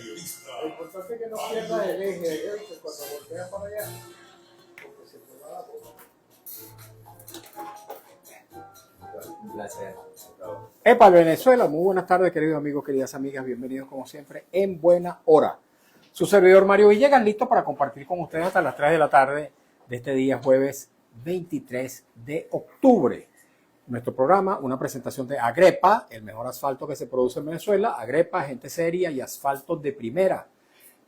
Lo importante es que no pierdas el eje, que cuando volteas para allá, porque se te va la boca. Un placer. Epa, Venezuela, muy buenas tardes, queridos amigos, queridas amigas, bienvenidos como siempre en buena hora. Su servidor Mario Villegas, listo para compartir con ustedes hasta las 3 de la tarde de este día jueves 23 de octubre. Nuestro programa, una presentación de Agrepa, el mejor asfalto que se produce en Venezuela. Agrepa, gente seria y asfalto de primera.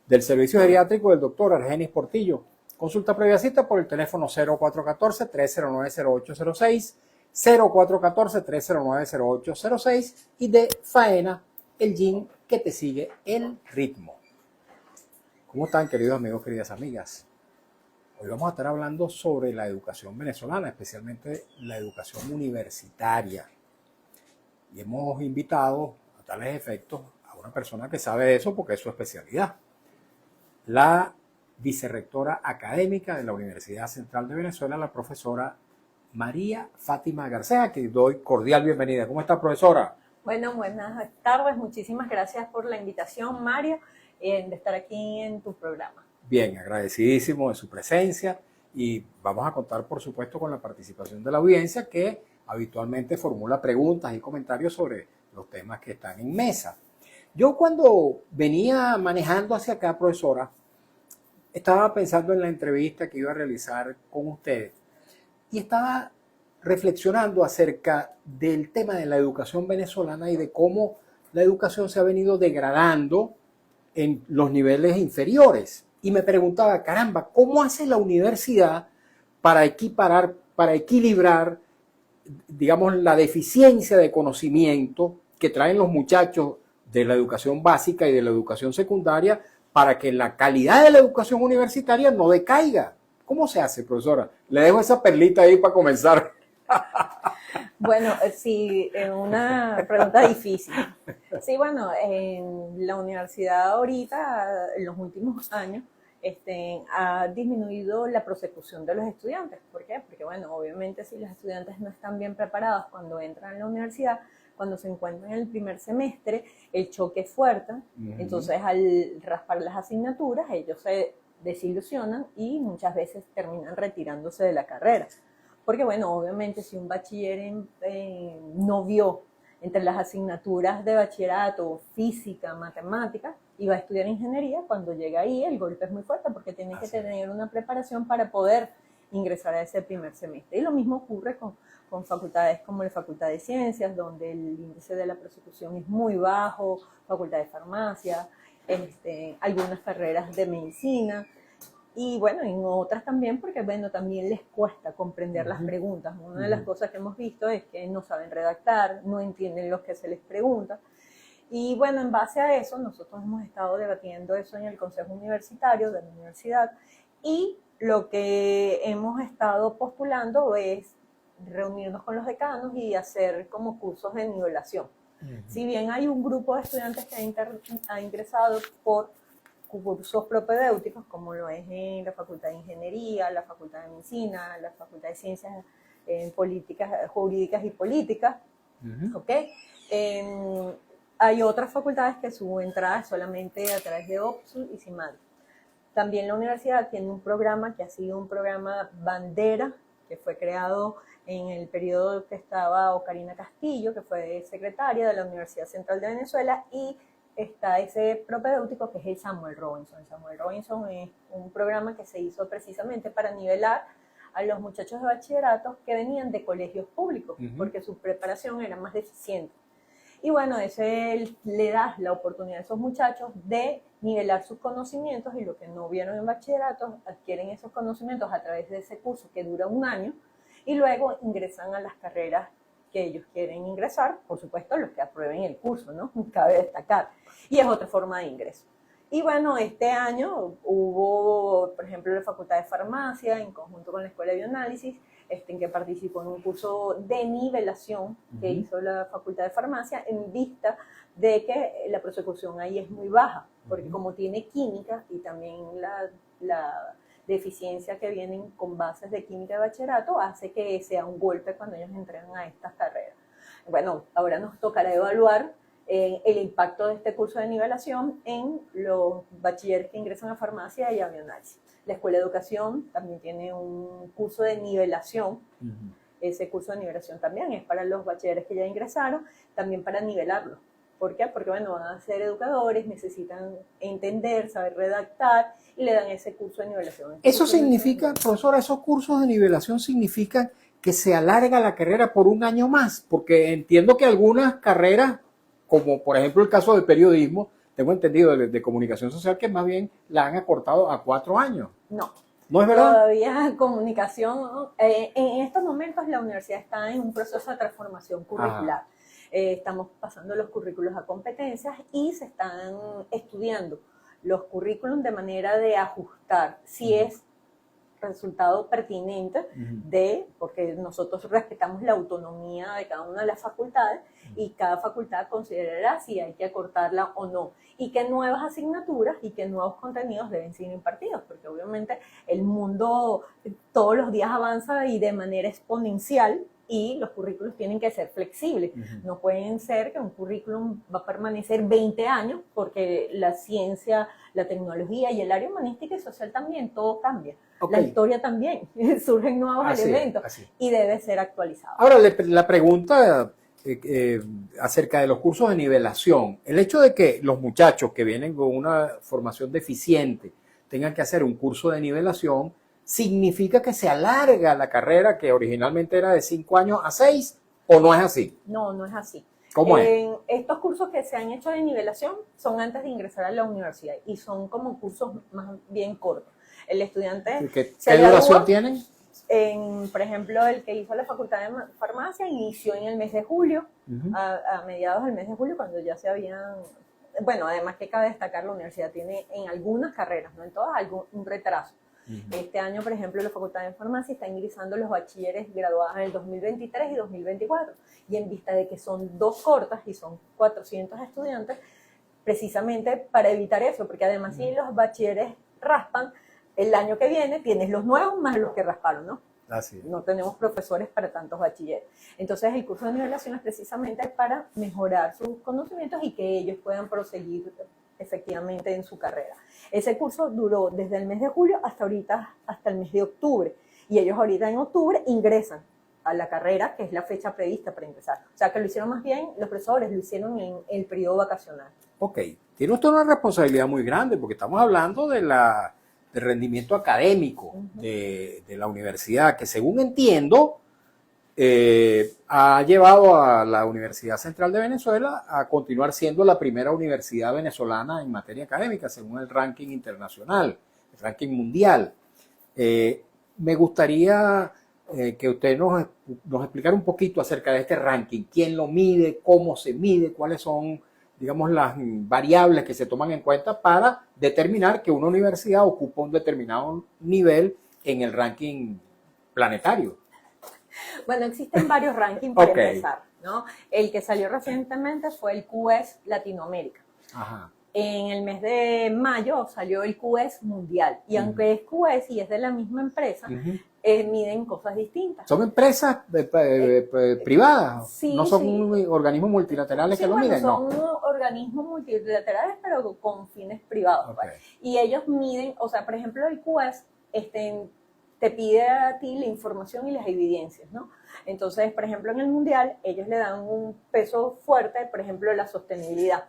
Del servicio geriátrico del doctor Argenis Portillo. Consulta previa cita por el teléfono 0414-309-0806, 0414-309-0806 y de Faena, el gym que te sigue el ritmo. ¿Cómo están, queridos amigos, queridas amigas? Hoy vamos a estar hablando sobre la educación venezolana, especialmente la educación universitaria. Y hemos invitado a tales efectos a una persona que sabe de eso porque es su especialidad. La vicerrectora académica de la Universidad Central de Venezuela, la profesora María Fátima García, que doy cordial bienvenida. ¿Cómo está, profesora? Bueno, buenas tardes. Muchísimas gracias por la invitación, Mario, de estar aquí en tu programa. Bien, agradecidísimo de su presencia y vamos a contar, por supuesto, con la participación de la audiencia que habitualmente formula preguntas y comentarios sobre los temas que están en mesa. Yo cuando venía manejando hacia acá, profesora, estaba pensando en la entrevista que iba a realizar con usted y estaba reflexionando acerca del tema de la educación venezolana y de cómo la educación se ha venido degradando en los niveles inferiores. Y me preguntaba, caramba, ¿cómo hace la universidad para equiparar, para equilibrar, digamos, la deficiencia de conocimiento que traen los muchachos de la educación básica y de la educación secundaria para que la calidad de la educación universitaria no decaiga? ¿Cómo se hace, profesora? Le dejo esa perlita ahí para comenzar. Bueno, sí, una pregunta difícil. Sí, bueno, en la universidad ahorita, en los últimos años, ha disminuido la prosecución de los estudiantes. ¿Por qué? Porque, bueno, obviamente si los estudiantes no están bien preparados cuando entran a la universidad, cuando se encuentran en el primer semestre, el choque es fuerte. Entonces, al raspar las asignaturas, ellos se desilusionan y muchas veces terminan retirándose de la carrera. Porque, bueno, obviamente si un bachiller no vio entre las asignaturas de bachillerato, física, matemática, y va a estudiar ingeniería, cuando llega ahí el golpe es muy fuerte porque tiene que tener una preparación para poder ingresar a ese primer semestre. Y lo mismo ocurre con facultades como la Facultad de Ciencias, donde el índice de la prosecución es muy bajo, Facultad de Farmacia, algunas carreras de medicina, y bueno, en otras también, porque bueno, también les cuesta comprender las preguntas. Una de las cosas que hemos visto es que no saben redactar, no entienden lo que se les pregunta. Y bueno, en base a eso, nosotros hemos estado debatiendo eso en el Consejo Universitario de la universidad y lo que hemos estado postulando es reunirnos con los decanos y hacer como cursos de nivelación. Si bien hay un grupo de estudiantes que ha ingresado por cursos propedéuticos, como lo es en la Facultad de Ingeniería, la Facultad de Medicina, la Facultad de Ciencias Políticas, Jurídicas y Políticas, ¿ok? Hay otras facultades que su entrada es solamente a través de OPSU y CIMAD. También la universidad tiene un programa que ha sido un programa bandera, que fue creado en el periodo que estaba Ocarina Castillo, que fue secretaria de la Universidad Central de Venezuela, y está ese propedéutico que es el Samuel Robinson. El Samuel Robinson es un programa que se hizo precisamente para nivelar a los muchachos de bachillerato que venían de colegios públicos, porque su preparación era más deficiente. Y bueno, ese le da la oportunidad a esos muchachos de nivelar sus conocimientos y lo que no vieron en bachillerato, adquieren esos conocimientos a través de ese curso que dura un año y luego ingresan a las carreras que ellos quieren ingresar, por supuesto los que aprueben el curso, ¿no? Cabe destacar. Y es otra forma de ingreso. Y bueno, este año hubo, por ejemplo, la Facultad de Farmacia, en conjunto con la Escuela de Bioanálisis, en que participó en un curso de nivelación que hizo la Facultad de Farmacia en vista de que la prosecución ahí es muy baja, porque como tiene química y también la deficiencia que vienen con bases de química de bachillerato hace que sea un golpe cuando ellos entren a estas carreras. Bueno, ahora nos tocará evaluar el impacto de este curso de nivelación en los bachilleres que ingresan a farmacia y a bioanálisis. La Escuela de Educación también tiene un curso de nivelación. Ese curso de nivelación también es para los bachilleres que ya ingresaron, también para nivelarlos. ¿Por qué? Porque, bueno, van a ser educadores, necesitan entender, saber redactar y le dan ese curso de nivelación. Eso significa, profesora, esos cursos de nivelación significan que se alarga la carrera por un año más, porque entiendo que algunas carreras, como por ejemplo el caso del periodismo, tengo entendido de comunicación social, que más bien la han acortado a 4 años. No. ¿No es verdad? Todavía comunicación, ¿no? En estos momentos la universidad está en un proceso de transformación curricular. Estamos pasando los currículos a competencias y se están estudiando los currículums de manera de ajustar si es resultado pertinente porque nosotros respetamos la autonomía de cada una de las facultades y cada facultad considerará si hay que acortarla o no y qué nuevas asignaturas y qué nuevos contenidos deben ser impartidos, porque obviamente el mundo todos los días avanza y de manera exponencial y los currículos tienen que ser flexibles. No pueden ser que un currículum va a permanecer 20 años porque la ciencia, la tecnología y el área humanística y social también, todo cambia. La historia también, surgen nuevos elementos y debe ser actualizado. Ahora, la pregunta acerca de los cursos de nivelación, el hecho de que los muchachos que vienen con una formación deficiente tengan que hacer un curso de nivelación, ¿significa que se alarga la carrera que originalmente era de 5 años a 6 o no es así? No, no es así. ¿Cómo es? Estos cursos que se han hecho de nivelación son antes de ingresar a la universidad y son como cursos más bien cortos. El estudiante... ¿Qué duración tienen? Por ejemplo, el que hizo la facultad de farmacia inició en el mes de julio, a mediados del mes de julio, cuando ya se habían... Bueno, además que cabe destacar, la universidad tiene en algunas carreras, no en todas, un retraso. Este año, por ejemplo, la Facultad de Farmacia está ingresando los bachilleres graduados en el 2023 y 2024. Y en vista de que son 2 cortas y son 400 estudiantes, precisamente para evitar eso, porque además si los bachilleres raspan, el año que viene tienes los nuevos más los que rasparon, ¿no? Así es. No tenemos profesores para tantos bachilleres. Entonces, el curso de nivelación es precisamente para mejorar sus conocimientos y que ellos puedan proseguir efectivamente en su carrera. Ese curso duró desde el mes de julio hasta ahorita, hasta el mes de octubre. Y ellos ahorita en octubre ingresan a la carrera, que es la fecha prevista para ingresar. O sea, que lo hicieron más bien, los profesores lo hicieron en el periodo vacacional. Ok. Tiene usted una responsabilidad muy grande porque estamos hablando del rendimiento académico de la universidad, que según entiendo, ha llevado a la Universidad Central de Venezuela a continuar siendo la primera universidad venezolana en materia académica, según el ranking internacional, el ranking mundial. Me gustaría que usted nos explicara un poquito acerca de este ranking, quién lo mide, cómo se mide, cuáles son, digamos, las variables que se toman en cuenta para determinar que una universidad ocupa un determinado nivel en el ranking planetario. Bueno, existen varios rankings para empezar, ¿no? El que salió recientemente fue el QS Latinoamérica. Ajá. En el mes de mayo salió el QS Mundial. Y aunque es QS y es de la misma empresa, miden cosas distintas. ¿Son empresas privadas? Sí, ¿No son organismos multilaterales que lo miden? Son organismos multilaterales, pero con fines privados. Pues. Y ellos miden, o sea, por ejemplo, el QS te pide a ti la información y las evidencias, ¿no? Entonces, por ejemplo, en el Mundial, ellos le dan un peso fuerte, por ejemplo, la sostenibilidad.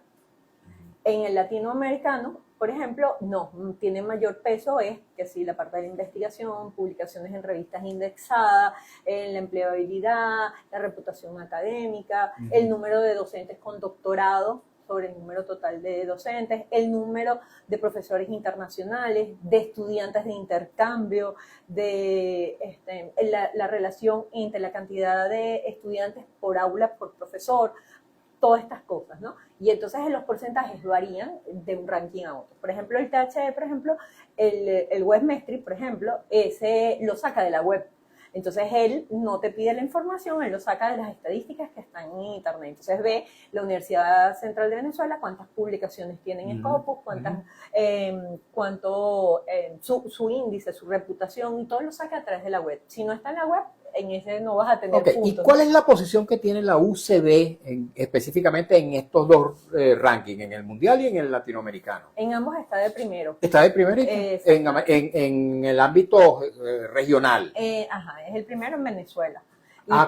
En el latinoamericano, por ejemplo, no, tiene mayor peso es que sí, la parte de la investigación, publicaciones en revistas indexadas, la empleabilidad, la reputación académica, el número de docentes con doctorado sobre el número total de docentes, el número de profesores internacionales, de estudiantes de intercambio, de la relación entre la cantidad de estudiantes por aula, por profesor, todas estas cosas, ¿no? Y entonces los porcentajes varían de un ranking a otro. Por ejemplo, el THE, por ejemplo, el Webmestry, por ejemplo, ese lo saca de la web. Entonces él no te pide la información, él lo saca de las estadísticas que están en internet. Entonces ve la Universidad Central de Venezuela, cuántas publicaciones tienen en Scopus, su índice, su reputación, y todo lo saca a través de la web. Si no está en la web, en ese no vas a tener Ok, ¿y puntos. cuál es la posición que tiene la UCB específicamente en estos dos rankings, en el mundial y en el latinoamericano? En ambos está de primero. Está de primerito en el ámbito regional. Ajá, es el primero en Venezuela.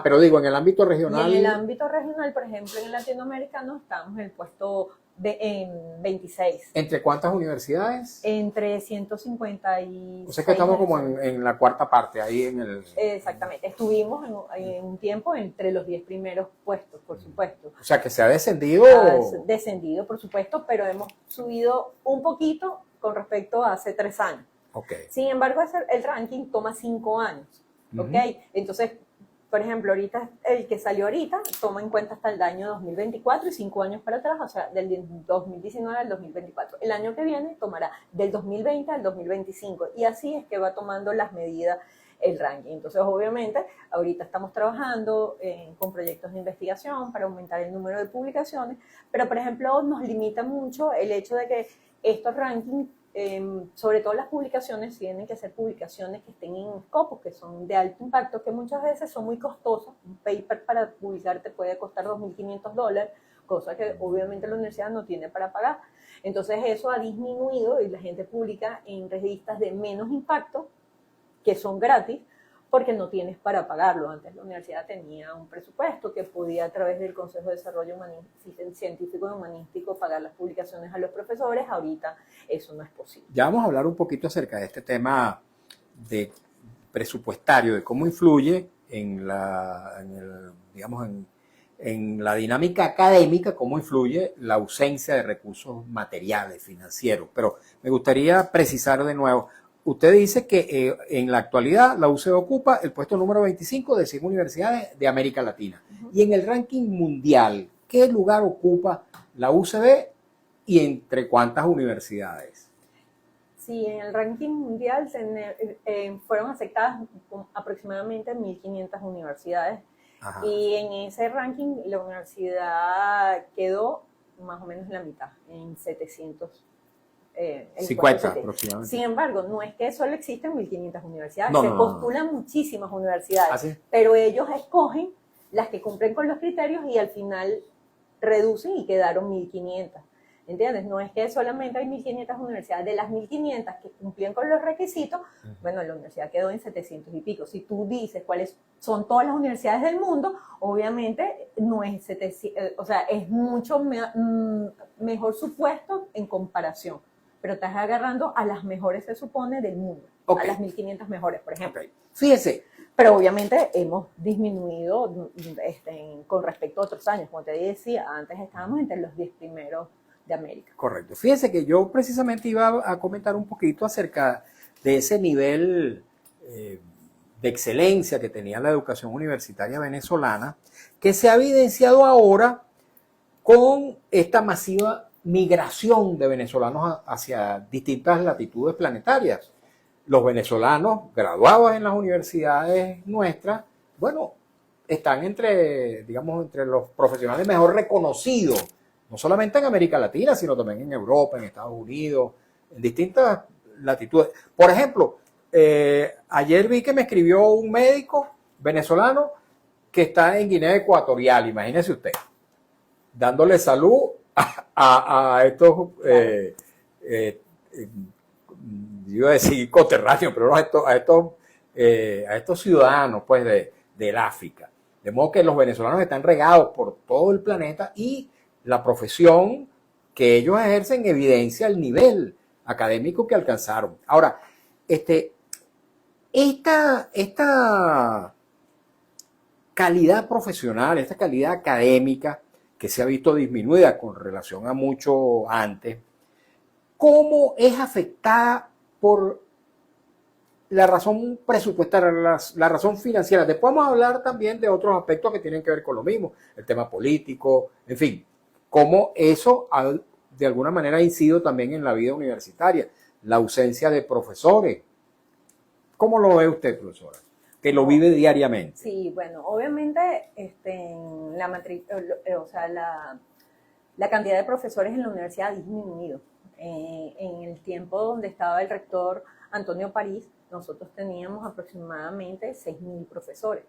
Pero digo, en el ámbito Y regional. en el ámbito regional, por ejemplo, en el latinoamericano estamos en el puesto en 26. ¿Entre cuántas universidades? Entre 156. O sea que estamos como en la cuarta parte, ahí en el... Exactamente. Estuvimos en un tiempo entre los 10 primeros puestos, por supuesto. O sea que se ha descendido. Ha descendido, por supuesto, pero hemos subido un poquito con respecto a hace 3 años. Okay. Sin embargo, el ranking toma 5 años. ¿Ok? Entonces, por ejemplo, ahorita el que salió ahorita toma en cuenta hasta el año 2024 y 5 años para atrás, o sea, del 2019 al 2024. El año que viene tomará del 2020 al 2025 y así es que va tomando las medidas el ranking. Entonces, obviamente, ahorita estamos trabajando con proyectos de investigación para aumentar el número de publicaciones, pero, por ejemplo, nos limita mucho el hecho de que estos rankings, sobre todo las publicaciones, tienen que ser publicaciones que estén en Scopus, que son de alto impacto, que muchas veces son muy costosos. Un paper para publicar te puede costar $2.500, cosa que obviamente la universidad no tiene para pagar. Entonces eso ha disminuido y la gente publica en revistas de menos impacto, que son gratis, porque no tienes para pagarlo. Antes la universidad tenía un presupuesto que podía a través del Consejo de Desarrollo Científico y Humanístico pagar las publicaciones a los profesores. Ahorita eso no es posible. Ya vamos a hablar un poquito acerca de este tema de presupuestario, de cómo influye en la dinámica académica, cómo influye la ausencia de recursos materiales, financieros. Pero me gustaría precisar de nuevo. Usted dice que en la actualidad la UCB ocupa el puesto número 25 de 100 universidades de América Latina. Y en el ranking mundial, ¿qué lugar ocupa la UCB y entre cuántas universidades? Sí, en el ranking mundial fueron aceptadas aproximadamente 1.500 universidades. Ajá. Y en ese ranking la universidad quedó más o menos en la mitad, en 700. 50 aproximadamente. Sin embargo, no es que solo existen 1.500 universidades, se postulan muchísimas universidades, ¿Ah, sí? Pero ellos escogen las que cumplen con los criterios y al final reducen y quedaron 1.500. ¿Entiendes? No es que solamente hay 1.500 universidades. De las 1.500 que cumplían con los requisitos, bueno, la universidad quedó en 700 y pico. Si tú dices cuáles son todas las universidades del mundo, obviamente no es 700, o sea, es mucho mejor supuesto en comparación. Pero estás agarrando a las mejores, se supone, del mundo. Okay. A las 1.500 mejores, por ejemplo. Okay. Fíjese. Pero obviamente hemos disminuido con respecto a otros años. Como te decía, antes estábamos entre los 10 primeros de América. Correcto. Fíjese que yo precisamente iba a comentar un poquito acerca de ese nivel de excelencia que tenía la educación universitaria venezolana, que se ha evidenciado ahora con esta masiva migración de venezolanos hacia distintas latitudes planetarias. Los venezolanos graduados en las universidades nuestras, bueno, están entre los profesionales mejor reconocidos, no solamente en América Latina, sino también en Europa, en Estados Unidos, en distintas latitudes. Por ejemplo, ayer vi que me escribió un médico venezolano que está en Guinea Ecuatorial, imagínese usted, dándole salud a estos, yo iba a decir coterráneos, pero a estos ciudadanos pues, del África. De modo que los venezolanos están regados por todo el planeta y la profesión que ellos ejercen evidencia el nivel académico que alcanzaron. Ahora, esta calidad profesional, esta calidad académica que se ha visto disminuida con relación a mucho antes, ¿cómo es afectada por la razón presupuestaria, la razón financiera? Después vamos a hablar también de otros aspectos que tienen que ver con lo mismo, el tema político, en fin, cómo eso de alguna manera ha incidido también en la vida universitaria, la ausencia de profesores. ¿Cómo lo ve usted, profesora? Que lo vive diariamente. Sí, bueno, obviamente la cantidad de profesores en la universidad ha disminuido. En el tiempo donde estaba el rector Antonio París, nosotros teníamos aproximadamente 6.000 profesores.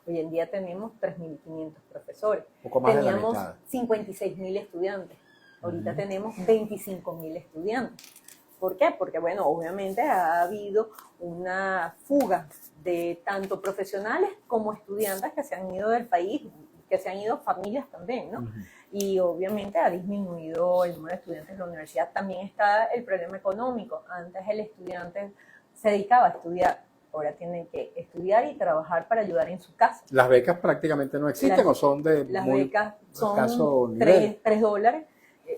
Hoy en día tenemos 3.500 profesores. Poco más Teníamos de la mitad. 56.000 estudiantes. Ahorita tenemos 25.000 estudiantes. ¿Por qué? Porque, bueno, obviamente ha habido una fuga de tanto profesionales como estudiantes que se han ido del país, que se han ido familias también, ¿no? Y obviamente ha disminuido el número de estudiantes en la universidad. También está el problema económico. Antes el estudiante se dedicaba a estudiar, ahora tienen que estudiar y trabajar para ayudar en su casa. ¿Las becas prácticamente no existen o son de Las muy becas son escaso nivel? $3.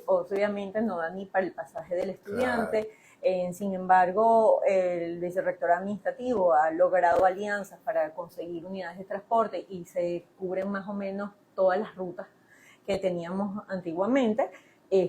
Obviamente no dan ni para el pasaje del estudiante. Claro. Sin embargo, el vicerrector administrativo ha logrado alianzas para conseguir unidades de transporte y se cubren más o menos todas las rutas que teníamos antiguamente.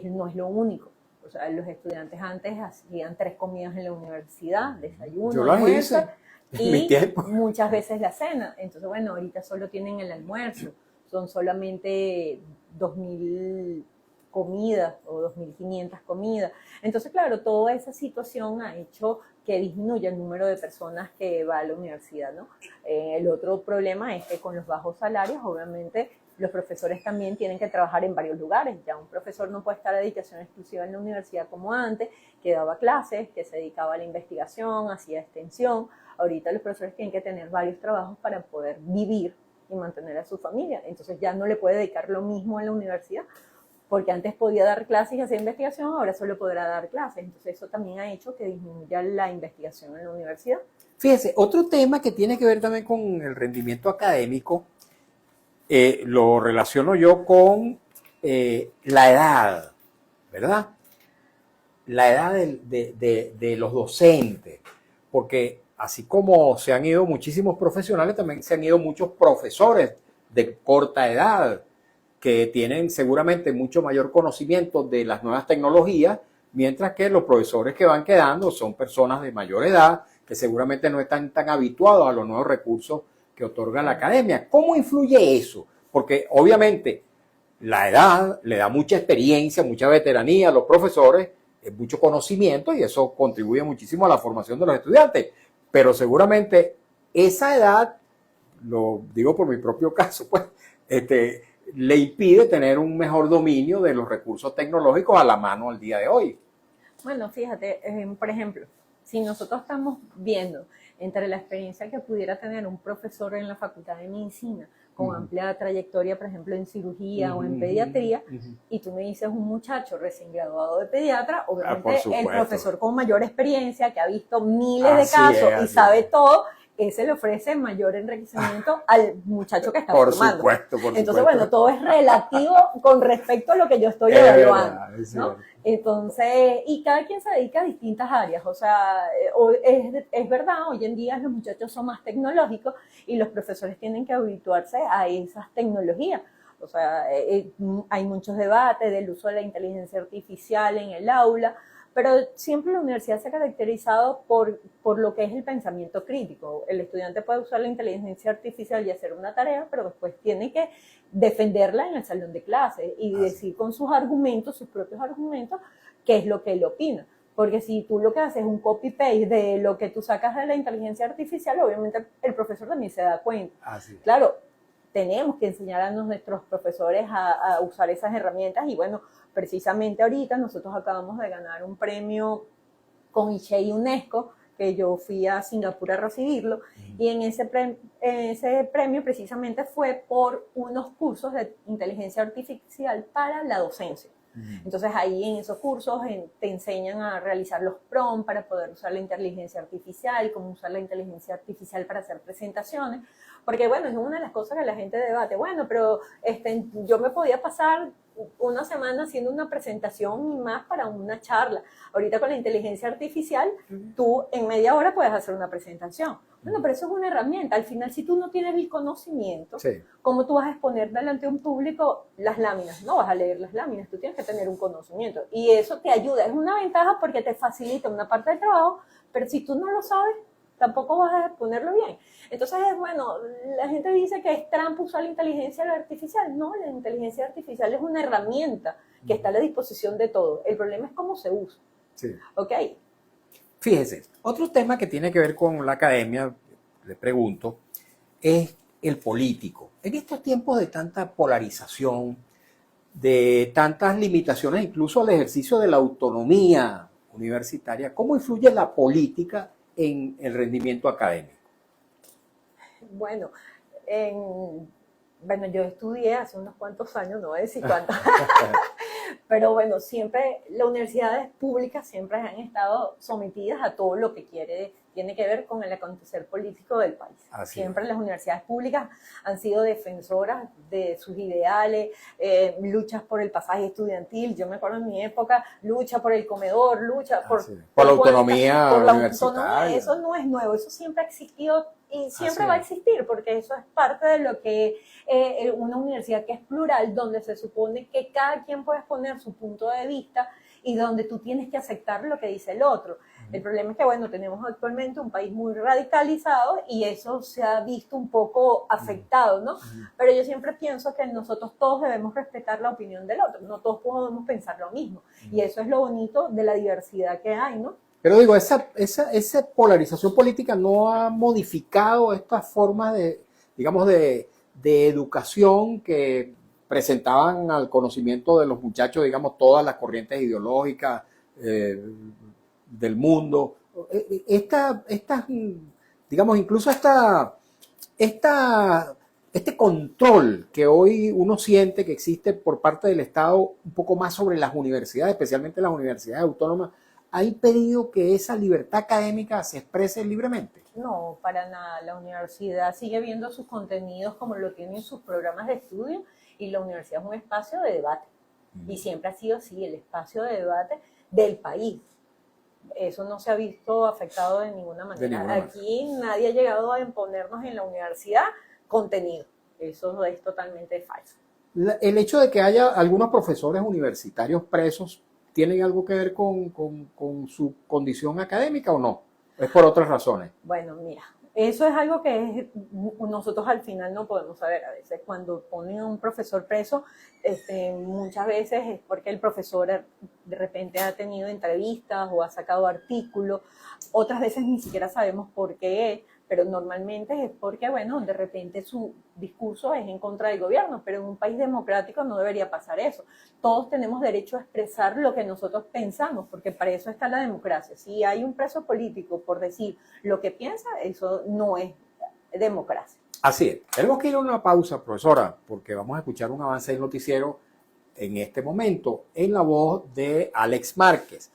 No es lo único. O sea, los estudiantes antes hacían 3 comidas en la universidad, desayuno, almuerzo y muchas veces la cena. Entonces, bueno, ahorita solo tienen el almuerzo. Son solamente 2.000 comidas o 2.500 comidas. Entonces, claro, toda esa situación ha hecho que disminuya el número de personas que va a la universidad, ¿no? El otro problema es que con los bajos salarios, obviamente, los profesores también tienen que trabajar en varios lugares. Ya un profesor no puede estar a dedicación exclusiva en la universidad como antes, que daba clases, que se dedicaba a la investigación, hacía extensión. Ahorita los profesores tienen que tener varios trabajos para poder vivir y mantener a su familia. Entonces ya no le puede dedicar lo mismo en la universidad, porque antes podía dar clases y hacer investigación, ahora solo podrá dar clases. Entonces eso también ha hecho que disminuya la investigación en la universidad. Fíjese, otro tema que tiene que ver también con el rendimiento académico, lo relaciono yo con la edad, ¿verdad? La edad de los docentes, porque así como se han ido muchísimos profesionales, también se han ido muchos profesores de corta edad, que tienen seguramente mucho mayor conocimiento de las nuevas tecnologías, mientras que los profesores que van quedando son personas de mayor edad, que seguramente no están tan habituados a los nuevos recursos que otorga la academia. ¿Cómo influye eso? Porque obviamente la edad le da mucha experiencia, mucha veteranía a los profesores, mucho conocimiento, y eso contribuye muchísimo a la formación de los estudiantes. Pero seguramente esa edad, lo digo por mi propio caso, pues, le impide tener un mejor dominio de los recursos tecnológicos a la mano al día de hoy. Bueno, fíjate, por ejemplo, si nosotros estamos viendo entre la experiencia que pudiera tener un profesor en la Facultad de Medicina con amplia trayectoria, por ejemplo, en cirugía o en pediatría, y tú me dices un muchacho recién graduado de pediatra, obviamente el profesor con mayor experiencia, que ha visto miles de casos y sabe todo, ese le ofrece mayor enriquecimiento al muchacho que está formando. Por supuesto. Entonces, bueno, todo es relativo con respecto a lo que yo estoy evaluando, ¿no? Entonces, y cada quien se dedica a distintas áreas. O sea, es verdad, hoy en día los muchachos son más tecnológicos y los profesores tienen que habituarse a esas tecnologías. O sea, hay muchos debates del uso de la inteligencia artificial en el aula, pero siempre la universidad se ha caracterizado por lo que es el pensamiento crítico. El estudiante puede usar la inteligencia artificial y hacer una tarea, pero después tiene que defenderla en el salón de clases y decir con sus argumentos, sus propios argumentos, qué es lo que él opina. Porque si tú lo que haces es un copy-paste de lo que tú sacas de la inteligencia artificial, obviamente el profesor también se da cuenta. Claro, tenemos que enseñar a nuestros profesores a usar esas herramientas y bueno, precisamente ahorita nosotros acabamos de ganar un premio con ICHE y UNESCO, que yo fui a Singapur a recibirlo, y en ese premio precisamente fue por unos cursos de inteligencia artificial para la docencia. Entonces ahí en esos cursos te enseñan a realizar los prompts para poder usar la inteligencia artificial, cómo usar la inteligencia artificial para hacer presentaciones, porque bueno, es una de las cosas que la gente debate, bueno, pero yo me podía pasar una semana haciendo una presentación y más para una charla. Ahorita con la inteligencia artificial, tú en media hora puedes hacer una presentación. Bueno, pero eso es una herramienta. Al final, si tú no tienes el conocimiento, ¿cómo tú vas a exponer delante de un público las láminas? No vas a leer las láminas, tú tienes que tener un conocimiento. Y eso te ayuda, es una ventaja porque te facilita una parte del trabajo, pero si tú no lo sabes, tampoco vas a exponerlo bien. Entonces, bueno, la gente dice que es trampa usar la inteligencia artificial. No, la inteligencia artificial es una herramienta que está a la disposición de todos. El problema es cómo se usa. ¿Ok? Fíjese, otro tema que tiene que ver con la academia, le pregunto, es el político. En estos tiempos de tanta polarización, de tantas limitaciones incluso al ejercicio de la autonomía universitaria, ¿cómo influye la política en el rendimiento académico? Bueno, bueno, yo estudié hace unos cuantos años, no voy a decir cuántos, pero bueno, siempre las universidades públicas siempre han estado sometidas a todo lo que tiene que ver con el acontecer político del país. Así Siempre es. las universidades públicas han sido defensoras de sus ideales, luchas por el pasaje estudiantil. Yo me acuerdo en mi época, lucha por el comedor, lucha Por la autonomía por la universitaria. autonomía. Eso no es nuevo, eso siempre ha existido y siempre Así va a es. existir, porque eso es parte de lo que una universidad que es plural, donde se supone que cada quien puede exponer su punto de vista y donde tú tienes que aceptar lo que dice el otro. El problema es que, bueno, tenemos actualmente un país muy radicalizado y eso se ha visto un poco afectado, ¿no? Pero yo siempre pienso que nosotros todos debemos respetar la opinión del otro, no todos podemos pensar lo mismo. Y eso es lo bonito de la diversidad que hay, ¿no? Pero digo, esa polarización política no ha modificado estas formas de, digamos, de educación que presentaban al conocimiento de los muchachos, digamos, todas las corrientes ideológicas del mundo. Digamos, incluso este control que hoy uno siente que existe por parte del Estado un poco más sobre las universidades, especialmente las universidades autónomas, ¿ha impedido que esa libertad académica se exprese libremente? No, para nada. La universidad sigue viendo sus contenidos como lo tienen sus programas de estudio y la universidad es un espacio de debate. Y siempre ha sido así, el espacio de debate del país. Eso no se ha visto afectado de ninguna manera. Aquí nadie ha llegado a imponernos en la universidad contenido. Eso es totalmente falso. El hecho de que haya algunos profesores universitarios presos, ¿tienen algo que ver con su condición académica o no? ¿Es por otras razones? Bueno, mira, eso es algo que nosotros al final no podemos saber. A veces cuando ponen a un profesor preso, muchas veces es porque el profesor de repente ha tenido entrevistas o ha sacado artículos. Otras veces ni siquiera sabemos por qué, pero normalmente es porque, bueno, de repente su discurso es en contra del gobierno, pero en un país democrático no debería pasar eso. Todos tenemos derecho a expresar lo que nosotros pensamos, porque para eso está la democracia. Si hay un preso político por decir lo que piensa, eso no es democracia. Así es. Tenemos que ir a una pausa, profesora, porque vamos a escuchar un avance del noticiero en este momento en la voz de Alex Márquez.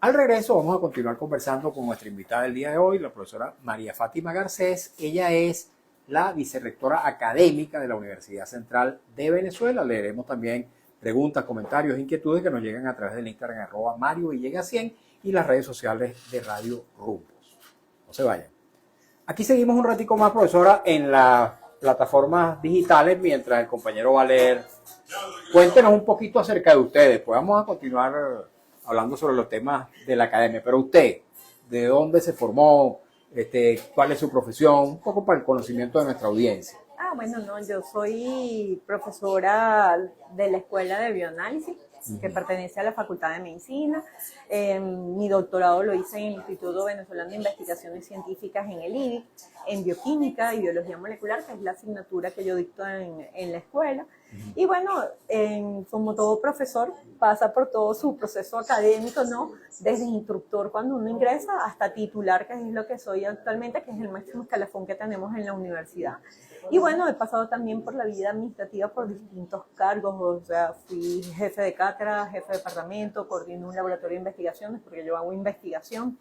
Al regreso vamos a continuar conversando con nuestra invitada del día de hoy, la profesora María Fátima Garcés. Ella es la vicerrectora académica de la Universidad Central de Venezuela. Leeremos también preguntas, comentarios, inquietudes que nos llegan a través del Instagram @MarioVillegas100 y las redes sociales de Radio Rumbos. No se vayan. Aquí seguimos un ratico más, profesora, en las plataformas digitales mientras el compañero va a leer. Cuéntenos un poquito acerca de ustedes, pues vamos a continuar hablando sobre los temas de la academia. Pero usted, ¿de dónde se formó? ¿Cuál es su profesión? Un poco para el conocimiento de nuestra audiencia. Bueno, no, yo soy profesora de la Escuela de Bioanálisis, que pertenece a la Facultad de Medicina. Mi doctorado lo hice en el Instituto Venezolano de Investigaciones Científicas en el IBI, en bioquímica y biología molecular, que es la asignatura que yo dicto en la escuela. Y bueno, como todo profesor, pasa por todo su proceso académico, ¿no? Desde instructor cuando uno ingresa hasta titular, que es lo que soy actualmente, que es el máximo escalafón que tenemos en la universidad. Y bueno, he pasado también por la vida administrativa por distintos cargos, o sea, fui jefe de cátedra, jefe de departamento, coordino un laboratorio de investigaciones porque yo hago investigación.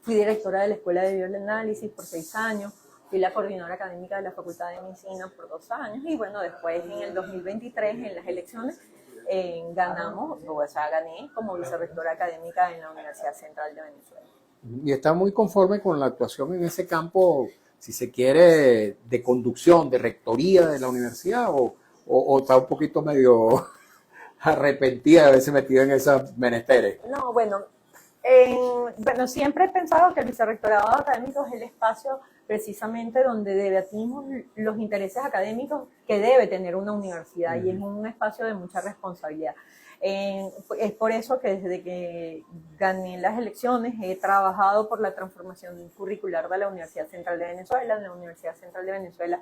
Fui directora de la Escuela de Bioanálisis por 6 años, fui la coordinadora académica de la Facultad de Medicina por 2 años y bueno, después en el 2023 en las elecciones gané como vicerrectora académica en la Universidad Central de Venezuela. Y está muy conforme con la actuación en ese campo, si se quiere, de conducción, de rectoría de la universidad, o está un poquito medio arrepentida de haberse metido en esos menesteres. No, bueno, siempre he pensado que el vicerrectorado académico es el espacio precisamente donde debatimos los intereses académicos que debe tener una universidad y es un espacio de mucha responsabilidad. Es por eso que desde que gané las elecciones he trabajado por la transformación curricular de la Universidad Central de Venezuela. En la Universidad Central de Venezuela,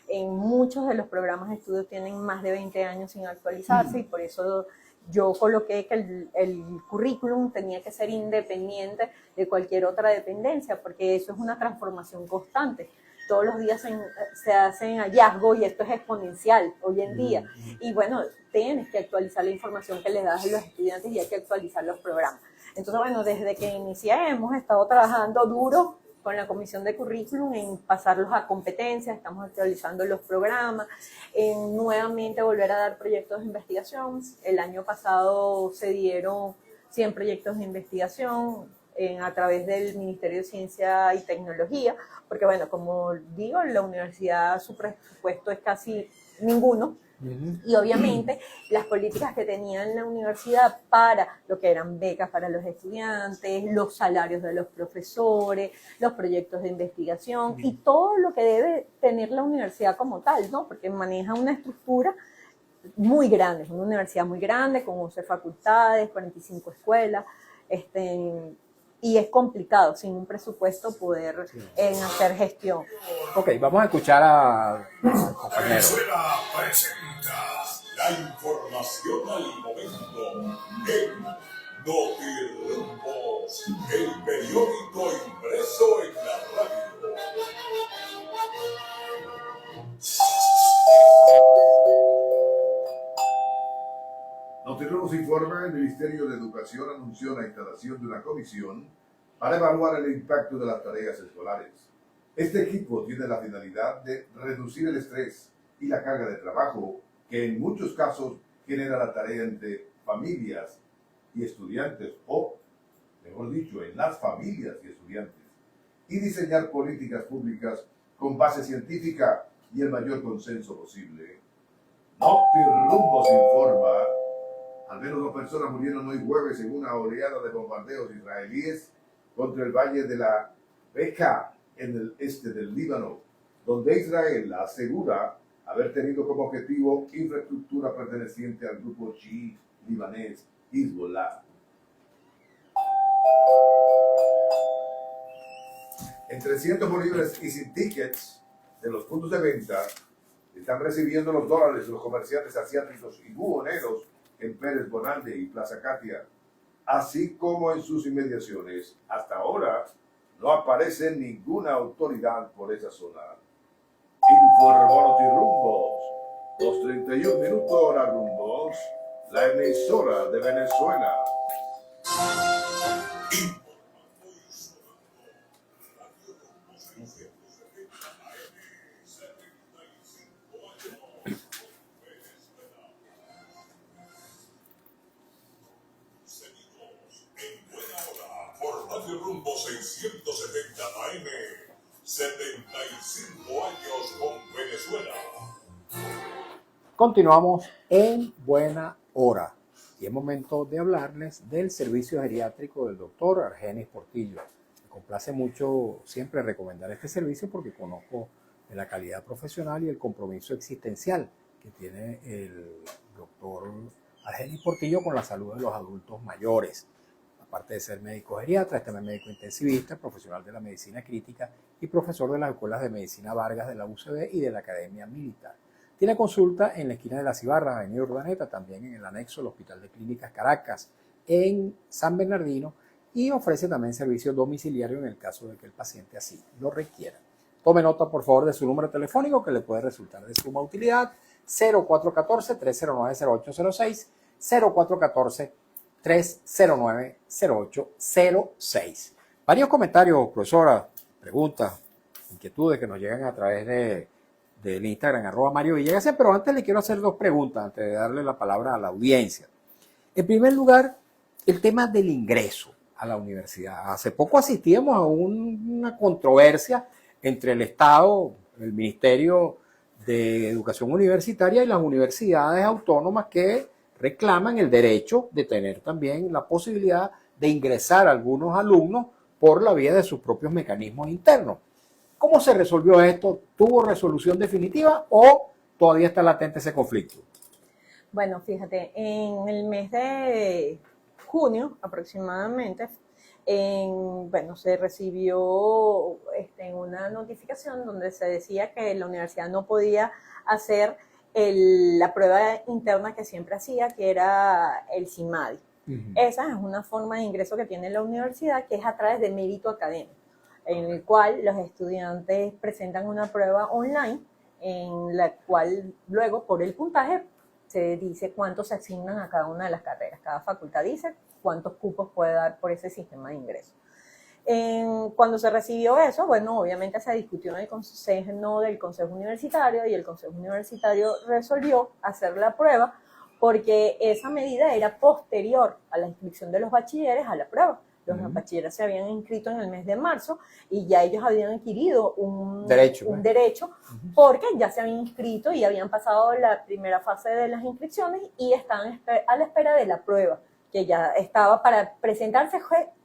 en muchos de los programas de estudio tienen más de 20 años sin actualizarse y por eso yo coloqué que el currículum tenía que ser independiente de cualquier otra dependencia, porque eso es una transformación constante. Todos los días se hacen hallazgos y esto es exponencial hoy en día. Y bueno, tienes que actualizar la información que les das a los estudiantes y hay que actualizar los programas. Entonces, bueno, desde que inicié hemos estado trabajando duro con la comisión de currículum en pasarlos a competencias, estamos actualizando los programas, en nuevamente volver a dar proyectos de investigación. El año pasado se dieron 100 proyectos de investigación a través del Ministerio de Ciencia y Tecnología, porque bueno, como digo, en la universidad su presupuesto es casi ninguno, y obviamente las políticas que tenía en la universidad para lo que eran becas para los estudiantes, los salarios de los profesores, los proyectos de investigación y todo lo que debe tener la universidad como tal, ¿no? Porque maneja una estructura muy grande, es una universidad muy grande con 11 facultades, 45 escuelas, y es complicado sin un presupuesto poder hacer gestión. Ok, vamos a escuchar al compañero. Venezuela presenta la información al momento en Notirumbos, el periódico impreso en la radio. Notirumbos informa, el Ministerio de Educación anunció la instalación de una comisión para evaluar el impacto de las tareas escolares. Este equipo tiene la finalidad de reducir el estrés y la carga de trabajo que en muchos casos genera la tarea entre familias y estudiantes, o, mejor dicho, en las familias y estudiantes, y diseñar políticas públicas con base científica y el mayor consenso posible. Notirumbos informa. Al menos 2 personas murieron hoy jueves en una oleada de bombardeos israelíes contra el valle de la Bekaa en el este del Líbano, donde Israel asegura haber tenido como objetivo infraestructura perteneciente al grupo chií libanés Hezbollah. En 300 bolívares y sin tickets de los puntos de venta están recibiendo los dólares los comerciantes asiáticos y buhoneros en Pérez Bonalde y Plaza Katia, así como en sus inmediaciones. Hasta ahora no aparece ninguna autoridad por esa zona. Informó Notirumbos, 2:31 minutos hora Rumbos, la emisora de Venezuela. Rumbo 670 AM, 75 años con Venezuela. Continuamos en buena hora y es momento de hablarles del servicio geriátrico del doctor Argenis Portillo. Me complace mucho siempre recomendar este servicio porque conozco de la calidad profesional y el compromiso existencial que tiene el doctor Argenis Portillo con la salud de los adultos mayores. Aparte de ser médico geriatra, es también médico intensivista, profesional de la medicina crítica y profesor de las escuelas de medicina Vargas de la UCB y de la Academia Militar. Tiene consulta en la esquina de la Cibarra, avenida Urdaneta, también en el anexo del Hospital de Clínicas Caracas, en San Bernardino, y ofrece también servicio domiciliario en el caso de que el paciente así lo requiera. Tome nota, por favor, de su número telefónico que le puede resultar de suma utilidad: 0414-309-0806, 0414-309-0806. Varios comentarios, profesora, preguntas, inquietudes que nos llegan a través del Instagram, @Mario Villegas, pero antes le quiero hacer 2 preguntas antes de darle la palabra a la audiencia. En primer lugar, el tema del ingreso a la universidad. Hace poco asistíamos a una controversia entre el Estado, el Ministerio de Educación Universitaria y las universidades autónomas que reclaman el derecho de tener también la posibilidad de ingresar a algunos alumnos por la vía de sus propios mecanismos internos. ¿Cómo se resolvió esto? ¿Tuvo resolución definitiva o todavía está latente ese conflicto? Bueno, fíjate, en el mes de junio aproximadamente, bueno, se recibió una notificación donde se decía que la universidad no podía hacer la prueba interna que siempre hacía, que era el CIMADI. Esa es una forma de ingreso que tiene la universidad, que es a través de mérito académico, en el cual los estudiantes presentan una prueba online, en la cual luego por el puntaje se dice cuántos se asignan a cada una de las carreras. Cada facultad dice cuántos cupos puede dar por ese sistema de ingreso. Cuando se recibió eso, bueno, obviamente se discutió en el consejo del Consejo Universitario, y el Consejo Universitario resolvió hacer la prueba porque esa medida era posterior a la inscripción de los bachilleres a la prueba. Los bachilleres se habían inscrito en el mes de marzo y ya ellos habían adquirido un derecho porque ya se habían inscrito y habían pasado la primera fase de las inscripciones y estaban a la espera de la prueba, que ya estaba para presentarse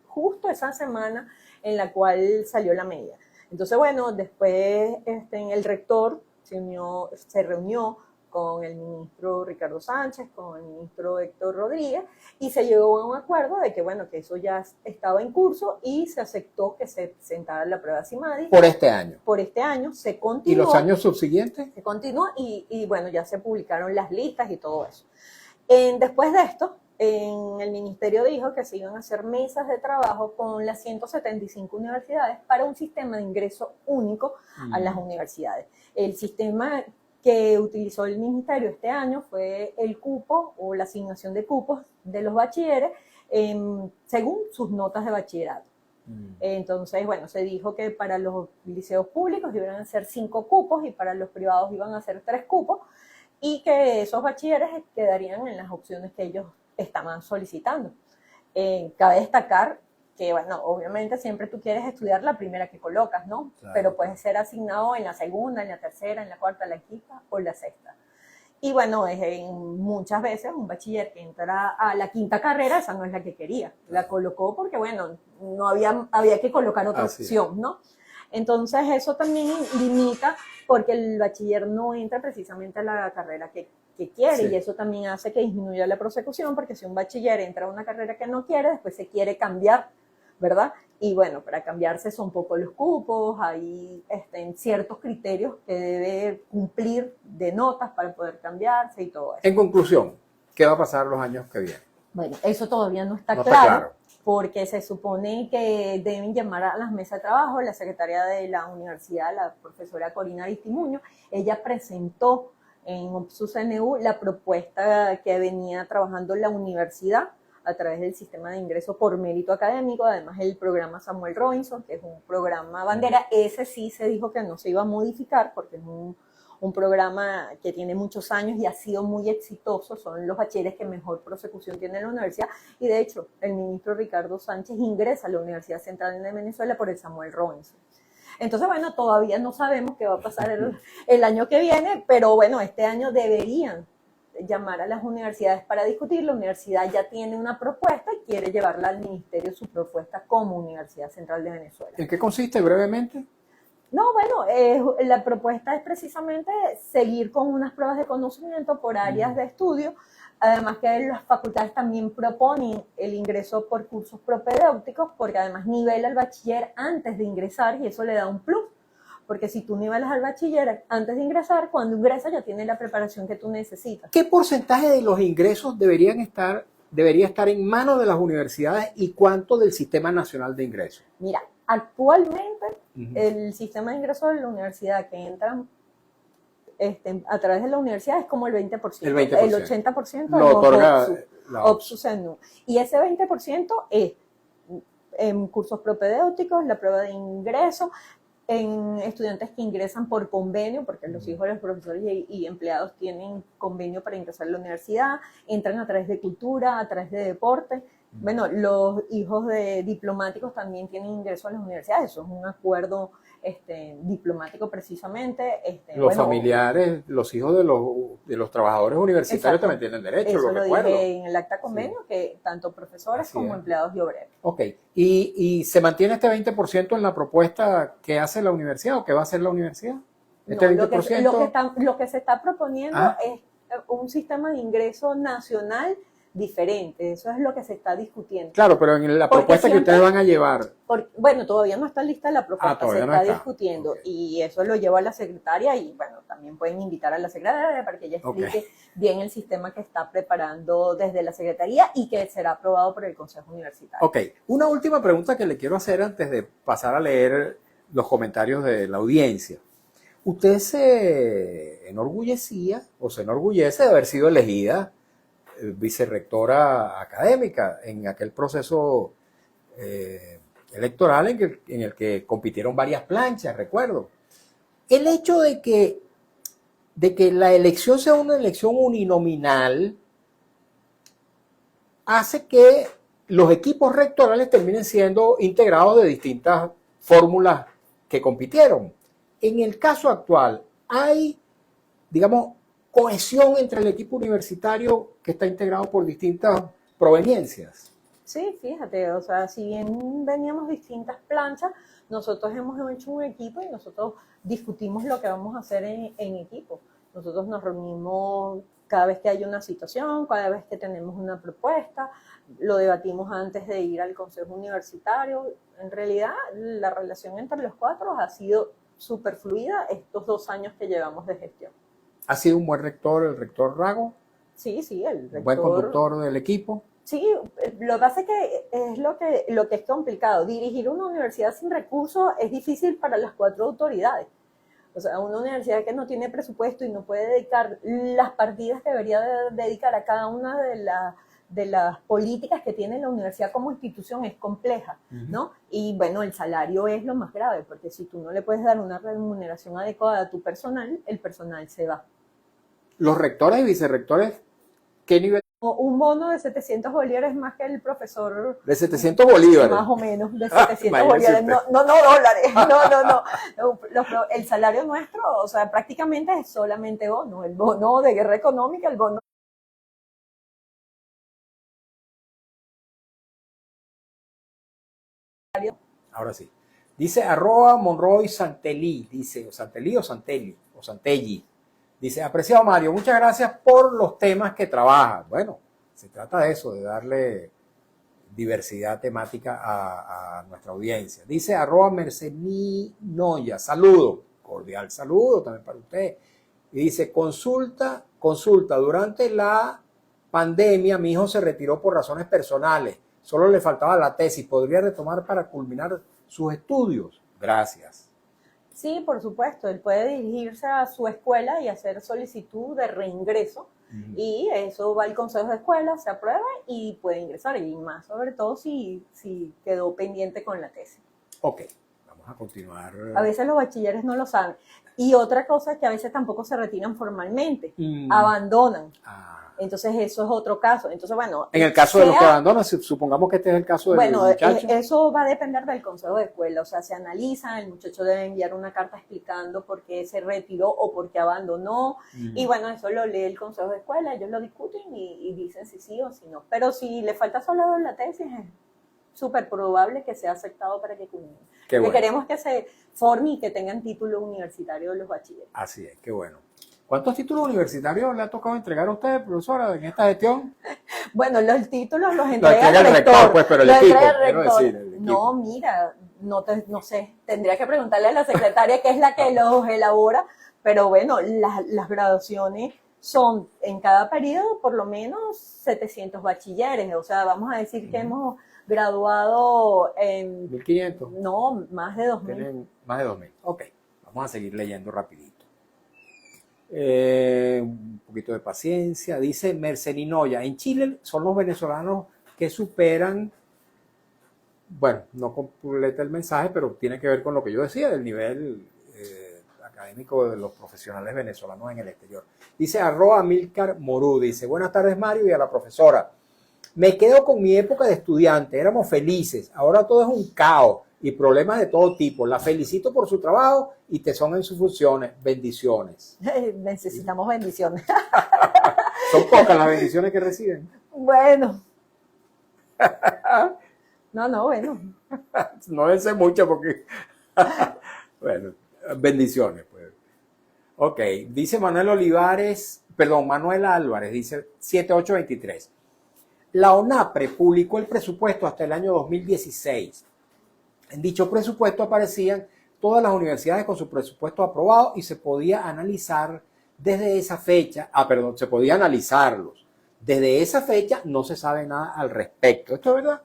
justo esa semana en la cual salió la medida. Entonces, bueno, después el rector se reunió con el ministro Ricardo Sánchez, con el ministro Héctor Rodríguez, y se llegó a un acuerdo de que, bueno, que eso ya estaba en curso y se aceptó que se presentara la prueba CIMADI. Por este año. Por este año se continuó. ¿Y los años subsiguientes? Se continuó y bueno, ya se publicaron las listas y todo eso. Después de esto, el ministerio dijo que se iban a hacer mesas de trabajo con las 175 universidades para un sistema de ingreso único a las universidades. El sistema que utilizó el ministerio este año fue el cupo o la asignación de cupos de los bachilleres según sus notas de bachillerato. Entonces, bueno, se dijo que para los liceos públicos iban a ser 5 cupos y para los privados iban a ser 3 cupos, y que esos bachilleres quedarían en las opciones que ellos estaban solicitando. Cabe destacar que, bueno, obviamente siempre tú quieres estudiar la primera que colocas, ¿no? Claro. Pero puede ser asignado en la segunda, en la tercera, en la cuarta, en la quinta o la sexta. Y bueno, muchas veces un bachiller que entra a la quinta carrera, esa no es la que quería. La colocó porque, bueno, no había que colocar otra opción, ¿no? Entonces eso también limita porque el bachiller no entra precisamente a la carrera que quiere, y eso también hace que disminuya la prosecución, porque si un bachiller entra a una carrera que no quiere, después se quiere cambiar, ¿verdad? Y bueno, para cambiarse son poco los cupos, hay ciertos criterios que debe cumplir de notas para poder cambiarse y todo eso. En conclusión, ¿qué va a pasar los años que vienen? Bueno, eso todavía no está claro, porque se supone que deben llamar a las mesas de trabajo. La secretaria de la universidad, la profesora Corina Aristimuño, ella presentó en OPSU-CNU la propuesta que venía trabajando la universidad a través del sistema de ingreso por mérito académico, además el programa Samuel Robinson, que es un programa bandera. Ese sí se dijo que no se iba a modificar porque es un programa que tiene muchos años y ha sido muy exitoso, son los bachilleres que mejor prosecución tiene la universidad, y de hecho el ministro Ricardo Sánchez ingresa a la Universidad Central de Venezuela por el Samuel Robinson. Entonces, bueno, todavía no sabemos qué va a pasar el año que viene, pero bueno, este año deberían llamar a las universidades para discutir. La universidad ya tiene una propuesta y quiere llevarla al ministerio su propuesta como Universidad Central de Venezuela. ¿En qué consiste brevemente? No, bueno, la propuesta es precisamente seguir con unas pruebas de conocimiento por áreas de estudio, además que las facultades también proponen el ingreso por cursos propedéuticos, porque además nivela al bachiller antes de ingresar y eso le da un plus, porque si tú nivelas al bachiller antes de ingresar, cuando ingresa ya tiene la preparación que tú necesitas. ¿Qué porcentaje de los ingresos debería estar en manos de las universidades y cuánto del Sistema Nacional de Ingresos? Mira, actualmente el sistema de ingresos de la universidad que entran a través de la universidad es como el 20%. El 20%. El 80% lo otorga OPSU-CNU. Y ese 20% es en cursos propedéuticos, la prueba de ingreso, en estudiantes que ingresan por convenio, porque los hijos de los profesores y empleados tienen convenio para ingresar a la universidad, entran a través de cultura, a través de deporte. Bueno, los hijos de diplomáticos también tienen ingreso a las universidades, eso es un acuerdo diplomático precisamente. Los familiares, los hijos de los trabajadores universitarios también tienen derecho, eso lo dije en el acta convenio, que tanto profesores como empleados y obreros. Ok, ¿Y se mantiene este 20% en la propuesta que hace la universidad o que va a hacer la universidad? ¿Este 20%? Lo que se está proponiendo es un sistema de ingreso nacional diferente. Eso es lo que se está discutiendo. Claro, pero en la Porque propuesta que siempre- ustedes van a llevar, Bueno, todavía no está lista la propuesta, todavía se no está está. discutiendo Ok. y eso lo lleva a la secretaria y bueno, también pueden invitar a la secretaria para que ella explique bien el sistema que está preparando desde la secretaría y que será aprobado por el Consejo Universitario. Ok, una última pregunta que le quiero hacer antes de pasar a leer los comentarios de la audiencia. ¿Usted se enorgullecía o se enorgullece de haber sido elegida vicerrectora académica en aquel proceso electoral en el que compitieron varias planchas, recuerdo? El hecho de que la elección sea una elección uninominal hace que los equipos rectorales terminen siendo integrados de distintas fórmulas que compitieron. En el caso actual, hay, digamos, cohesión entre el equipo universitario que está integrado por distintas proveniencias. Sí, fíjate, o sea, si bien veníamos distintas planchas, nosotros hemos hecho un equipo y nosotros discutimos lo que vamos a hacer en equipo. Nosotros nos reunimos cada vez que hay una situación, cada vez que tenemos una propuesta, lo debatimos antes de ir al consejo universitario. En realidad, la relación entre los cuatro ha sido súper fluida estos 2 años que llevamos de gestión. ¿Ha sido un buen rector el rector Rago? Sí, el rector. ¿Un buen conductor del equipo? Sí, lo que pasa es que es lo que es complicado. Dirigir una universidad sin recursos es difícil para las 4 autoridades. O sea, una universidad que no tiene presupuesto y no puede dedicar las partidas que debería dedicar a cada una de las políticas que tiene la universidad como institución es compleja, ¿no? Y bueno, el salario es lo más grave, porque si tú no le puedes dar una remuneración adecuada a tu personal, el personal se va. Los rectores y vicerrectores, ¿qué nivel? Un bono de 700 bolívares más que el profesor. De 700 bolívares. Más o menos, de 700 Imagínese bolívares. usted. No dólares. No. El salario nuestro, o sea, prácticamente es solamente bono. El bono de guerra económica, el bono. Ahora sí. Dice @Monroy Santelli, dice, o Santelli o Santelli, o Santelli. Dice, apreciado Mario, muchas gracias por los temas que trabajas. Bueno, se trata de eso, de darle diversidad temática a nuestra audiencia. Dice @Merceninoya, saludo, cordial saludo también para usted. Y dice, consulta, durante la pandemia mi hijo se retiró por razones personales, solo le faltaba la tesis, ¿podría retomar para culminar sus estudios? Gracias. Sí, por supuesto, él puede dirigirse a su escuela y hacer solicitud de reingreso y eso va al consejo de escuela, se aprueba y puede ingresar, y más sobre todo si quedó pendiente con la tesis. Ok, vamos a continuar. A veces los bachilleres no lo saben. Y otra cosa es que a veces tampoco se retiran formalmente, abandonan. Entonces eso es otro caso. Entonces, bueno, en el caso de los que abandonan, supongamos que este es el caso del muchacho. Eso va a depender del consejo de escuela. O sea, se analiza, el muchacho debe enviar una carta explicando por qué se retiró o por qué abandonó. Y bueno, eso lo lee el consejo de escuela, ellos lo discuten y dicen si sí o si no. Pero si le falta solo la tesis, es súper probable que sea aceptado para que culmine. Porque queremos que se forme y que tengan título universitario los bachilleres. Así es, qué bueno. ¿Cuántos títulos universitarios le ha tocado entregar a usted, profesora, en esta gestión? Bueno, los títulos los entrega el rector, pues, pero el equipo, No, mira, no sé, tendría que preguntarle a la secretaria que es la que los elabora, pero bueno, las graduaciones son en cada periodo por lo menos 700 bachilleres, o sea, vamos a decir que hemos graduado en... 1.500. No, más de 2.000. Más de 2.000, ok, vamos a seguir leyendo rapidito. Un poquito de paciencia. Dice Merceninoya, en Chile son los venezolanos que superan, bueno, no completa el mensaje, pero tiene que ver con lo que yo decía del nivel académico de los profesionales venezolanos en el exterior. Dice @Milcar Morú, dice, buenas tardes Mario y a la profesora. Me quedo con mi época de estudiante, éramos felices, ahora todo es un caos y problemas de todo tipo. La felicito por su trabajo y tesón en sus funciones. Bendiciones. Necesitamos bendiciones. Son pocas las bendiciones que reciben. Bueno. Bueno. No deben ser muchas porque... Bueno, bendiciones. Pues. Ok, dice Manuel Olivares perdón, Manuel Álvarez dice 7823. La ONAPRE publicó el presupuesto hasta el año 2016. En dicho presupuesto aparecían todas las universidades con su presupuesto aprobado y se podía analizar desde esa fecha, se podía analizarlos. Desde esa fecha no se sabe nada al respecto. ¿Esto es verdad?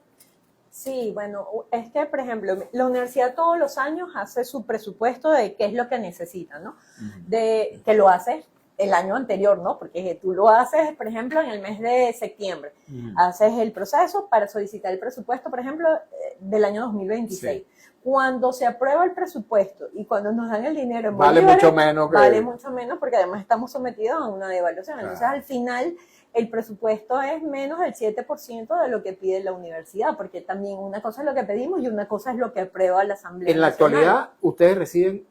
Sí, bueno, es que, por ejemplo, la universidad todos los años hace su presupuesto de qué es lo que necesita, ¿no? De que lo hace el año anterior, ¿no? Porque tú lo haces, por ejemplo, en el mes de septiembre. Haces el proceso para solicitar el presupuesto, por ejemplo, del año 2026. Sí. Cuando se aprueba el presupuesto y cuando nos dan el dinero en vale bolívares, mucho menos. Vale mucho menos porque además estamos sometidos a una devaluación. Claro. Entonces, al final, el presupuesto es menos del 7% de lo que pide la universidad, porque también una cosa es lo que pedimos y una cosa es lo que aprueba la Asamblea En la Nacional. actualidad, ustedes reciben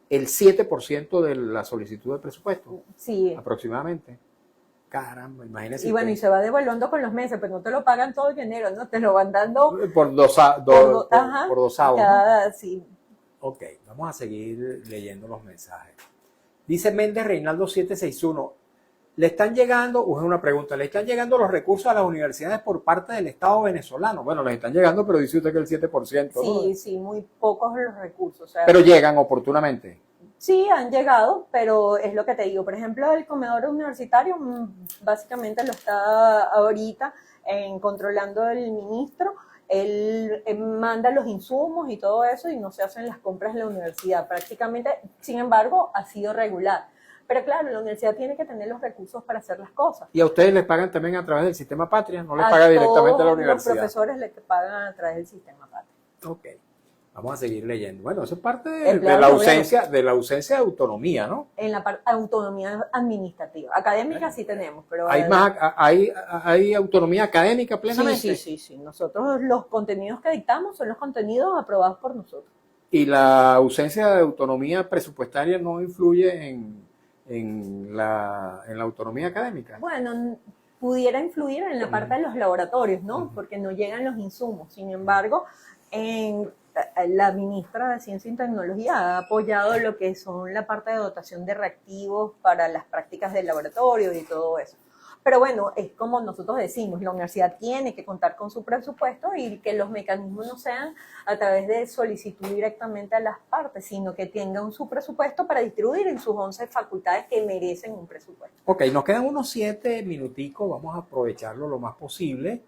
el 7% de la solicitud de presupuesto. Sí. Aproximadamente. Caramba, imagínense. Y bueno, y se va devaluando con los meses, pero no te lo pagan todo en enero, ¿no? Te lo van dando por dosado. Cada, sí. Ok, vamos a seguir leyendo los mensajes. Dice Méndez Reinaldo 761. ¿Le están llegando, es una pregunta, le están llegando los recursos a las universidades por parte del Estado venezolano? Bueno, les están llegando, pero dice usted que el 7%, ¿no? Sí, sí, muy pocos los recursos. O sea, pero llegan oportunamente. Sí, han llegado, pero es lo que te digo. Por ejemplo, el comedor universitario básicamente lo está ahorita controlando el ministro. Él manda los insumos y todo eso y no se hacen las compras en la universidad. Prácticamente, sin embargo, ha sido regular. Pero claro, la universidad tiene que tener los recursos para hacer las cosas. ¿Y a ustedes les pagan también a través del sistema Patria? ¿No les paga directamente a la universidad? Los profesores les pagan a través del sistema Patria. Ok. Vamos a seguir leyendo. Bueno, eso es parte de la ausencia de autonomía, ¿no? En la autonomía administrativa. Académica sí tenemos, pero... ¿Hay autonomía académica plenamente? Sí. Nosotros los contenidos que dictamos son los contenidos aprobados por nosotros. ¿Y la ausencia de autonomía presupuestaria no influye en la autonomía académica? Bueno, pudiera influir en la parte de los laboratorios, ¿no? Porque no llegan los insumos. Sin embargo, la ministra de Ciencia y Tecnología ha apoyado lo que son la parte de dotación de reactivos para las prácticas del laboratorio y todo eso. Pero bueno, es como nosotros decimos, la universidad tiene que contar con su presupuesto y que los mecanismos no sean a través de solicitud directamente a las partes, sino que tengan su presupuesto para distribuir en sus 11 facultades que merecen un presupuesto. Ok, nos quedan unos 7 minuticos, vamos a aprovecharlo lo más posible.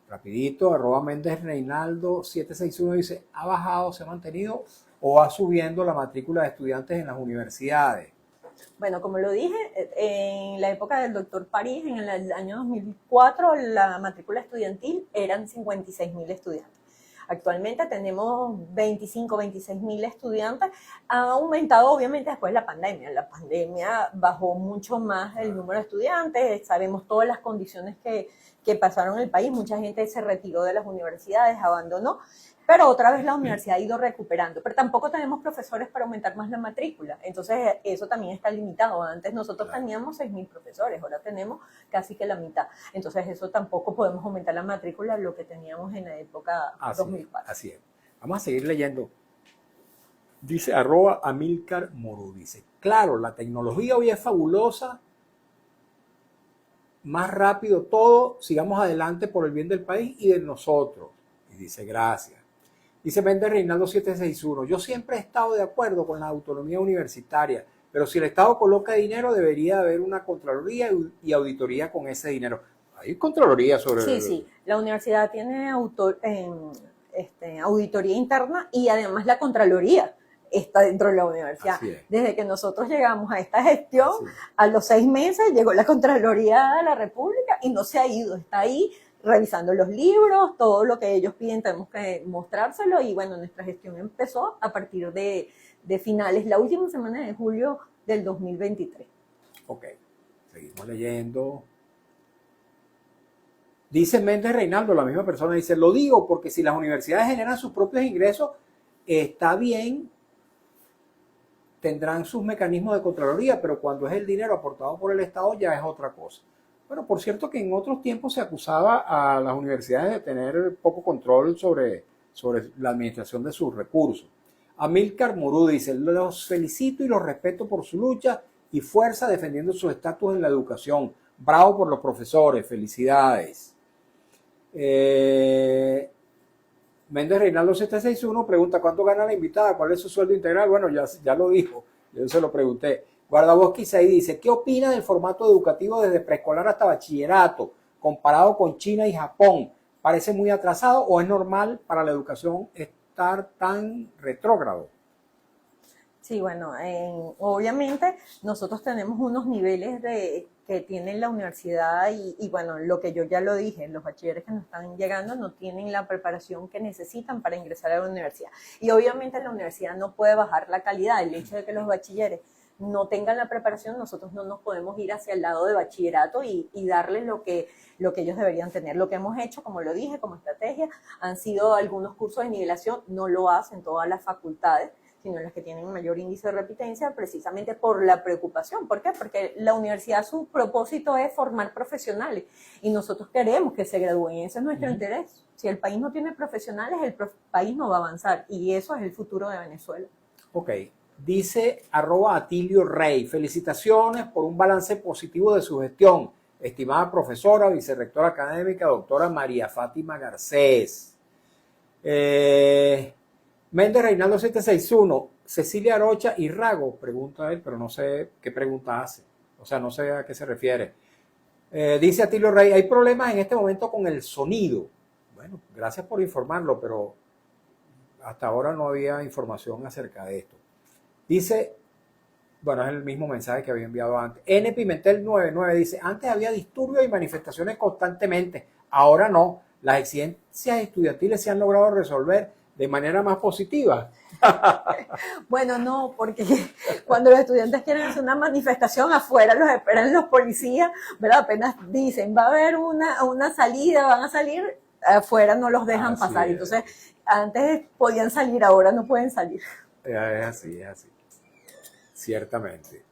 Rapidito, @Méndez Reinaldo 761 dice, ¿ha bajado, se ha mantenido o va subiendo la matrícula de estudiantes en las universidades? Bueno, como lo dije, en la época del doctor París, en el año 2004, la matrícula estudiantil eran 56.000 estudiantes. Actualmente tenemos 26.000 estudiantes. Ha aumentado obviamente después de la pandemia. La pandemia bajó mucho más el número de estudiantes. Sabemos todas las condiciones que pasaron en el país. Mucha gente se retiró de las universidades, abandonó. Pero otra vez la universidad ha ido recuperando. Pero tampoco tenemos profesores para aumentar más la matrícula. Entonces, eso también está limitado. Antes nosotros teníamos 6.000 profesores, ahora tenemos casi que la mitad. Entonces, eso tampoco podemos aumentar la matrícula lo que teníamos en la época 2004. Así es. Vamos a seguir leyendo. Dice @Amilcar Morú. Dice, claro, la tecnología hoy es fabulosa. Más rápido todo. Sigamos adelante por el bien del país y de nosotros. Y dice, gracias. Dice Méndez Reinaldo 761, yo siempre he estado de acuerdo con la autonomía universitaria, pero si el Estado coloca dinero debería haber una contraloría y auditoría con ese dinero. Hay contraloría sobre... Sí, la universidad tiene auditoría interna y además la contraloría está dentro de la universidad. Desde que nosotros llegamos a esta gestión, a los 6 meses llegó la Contraloría de la República y no se ha ido, está ahí revisando los libros, todo lo que ellos piden tenemos que mostrárselo y bueno, nuestra gestión empezó a partir de finales, la última semana de julio del 2023. Ok, seguimos leyendo. Dice Méndez Reinaldo, la misma persona, dice, lo digo porque si las universidades generan sus propios ingresos, está bien, tendrán sus mecanismos de contraloría, pero cuando es el dinero aportado por el Estado ya es otra cosa. Bueno, por cierto que en otros tiempos se acusaba a las universidades de tener poco control sobre la administración de sus recursos. Amilcar Morú dice, los felicito y los respeto por su lucha y fuerza defendiendo su estatus en la educación. Bravo por los profesores, felicidades. Méndez Reinaldo 761 pregunta, ¿cuánto gana la invitada? ¿Cuál es su sueldo integral? Bueno, ya lo dijo, yo se lo pregunté. Guardabosque 6 dice, ¿qué opina del formato educativo desde preescolar hasta bachillerato, comparado con China y Japón? ¿Parece muy atrasado o es normal para la educación estar tan retrógrado? Sí, bueno, obviamente nosotros tenemos unos niveles que tiene la universidad y bueno, lo que yo ya lo dije, los bachilleres que nos están llegando no tienen la preparación que necesitan para ingresar a la universidad. Y obviamente la universidad no puede bajar la calidad. El hecho de que los bachilleres no tengan la preparación, nosotros no nos podemos ir hacia el lado de bachillerato y darles lo que ellos deberían tener. Lo que hemos hecho, como lo dije, como estrategia, han sido algunos cursos de nivelación, no lo hacen todas las facultades, sino las que tienen mayor índice de repitencia, precisamente por la preocupación. ¿Por qué? Porque la universidad, su propósito es formar profesionales y nosotros queremos que se gradúen, ese es nuestro interés. Si el país no tiene profesionales, el país no va a avanzar y eso es el futuro de Venezuela. Ok, dice @Atilio Rey, felicitaciones por un balance positivo de su gestión, estimada profesora, vicerrectora académica, doctora María Fátima Garcés. Méndez Reinaldo 761, Cecilia Arocha y Rago, pregunta él, pero no sé qué pregunta hace, o sea, no sé a qué se refiere. Dice Atilio Rey, hay problemas en este momento con el sonido. Bueno, gracias por informarlo, pero hasta ahora no había información acerca de esto. Dice, bueno, es el mismo mensaje que había enviado antes. N Pimentel 99 dice, antes había disturbios y manifestaciones constantemente, ahora no. Las exigencias estudiantiles se han logrado resolver de manera más positiva. Bueno, no, porque cuando los estudiantes quieren hacer una manifestación afuera, los esperan los policías, ¿verdad? Apenas dicen, va a haber una salida, van a salir, afuera no los dejan pasar. Es. Entonces, antes podían salir, ahora no pueden salir. Es así, ciertamente.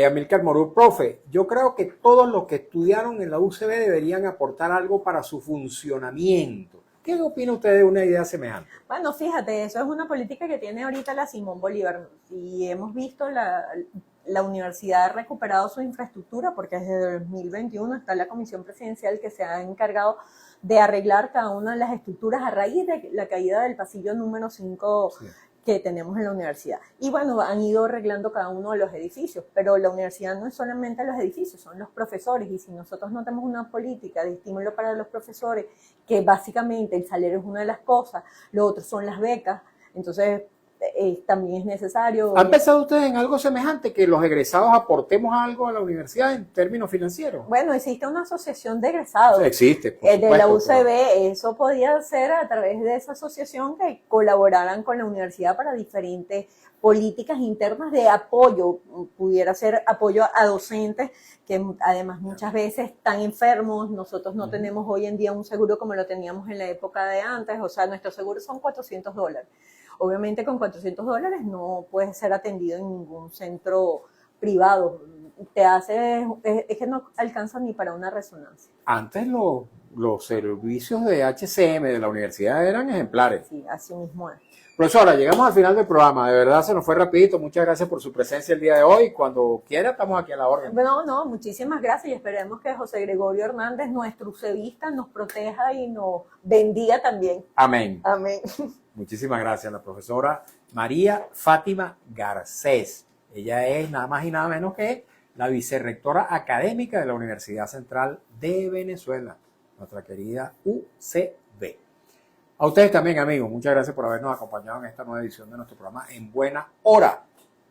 Amílcar Morú, profe, yo creo que todos los que estudiaron en la UCB deberían aportar algo para su funcionamiento. ¿Qué opina usted de una idea semejante? Bueno, fíjate, eso es una política que tiene ahorita la Simón Bolívar y hemos visto la universidad ha recuperado su infraestructura porque desde 2021 está la comisión presidencial que se ha encargado de arreglar cada una de las estructuras a raíz de la caída del pasillo número 5 sí, que tenemos en la universidad. Y bueno, han ido arreglando cada uno de los edificios, pero la universidad no es solamente los edificios, son los profesores, y si nosotros no tenemos una política de estímulo para los profesores, que básicamente el salario es una de las cosas, lo otro son las becas, entonces también es necesario. ¿Han pensado ustedes en algo semejante, que los egresados aportemos algo a la universidad en términos financieros? Bueno, existe una asociación de egresados. Existe, por supuesto, de la UCB, pero eso podía ser a través de esa asociación que colaboraran con la universidad para diferentes políticas internas de apoyo, pudiera ser apoyo a docentes que además muchas veces están enfermos, nosotros no tenemos hoy en día un seguro como lo teníamos en la época de antes, o sea, nuestros seguros son $400. Obviamente con $400 no puedes ser atendido en ningún centro privado, es que no alcanza ni para una resonancia. Antes los servicios de HCM de la universidad eran ejemplares. Sí, así mismo es. Profesora, llegamos al final del programa, de verdad se nos fue rapidito, muchas gracias por su presencia el día de hoy, cuando quiera estamos aquí a la orden. No, muchísimas gracias y esperemos que José Gregorio Hernández, nuestro UCBista, nos proteja y nos bendiga también. Amén. Amén. Muchísimas gracias, la profesora María Fátima Garcés. Ella es nada más y nada menos que la vicerrectora académica de la Universidad Central de Venezuela, nuestra querida UCB. A ustedes también, amigos, muchas gracias por habernos acompañado en esta nueva edición de nuestro programa En Buena Hora.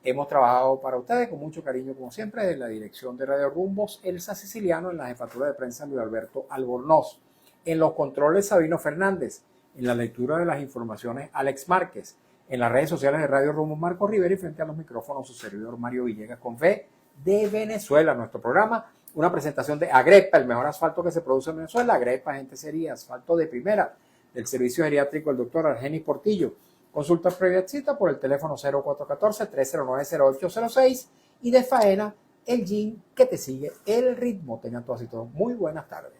Hemos trabajado para ustedes con mucho cariño, como siempre, en la dirección de Radio Rumbos, Elsa Siciliano, en la jefatura de prensa Luis Alberto Albornoz, en los controles Sabino Fernández, en la lectura de las informaciones Alex Márquez, en las redes sociales de Radio Rumbos Marco Rivera y frente a los micrófonos su servidor Mario Villegas con fe de Venezuela. Nuestro programa, una presentación de Agrepa, el mejor asfalto que se produce en Venezuela. Agrepa, gente sería asfalto de primera, del servicio geriátrico el doctor Argenis Portillo. Consulta previa cita por el teléfono 0414-309-0806 y de Faena, el gym que te sigue el ritmo. Tengan todas y todos muy buenas tardes.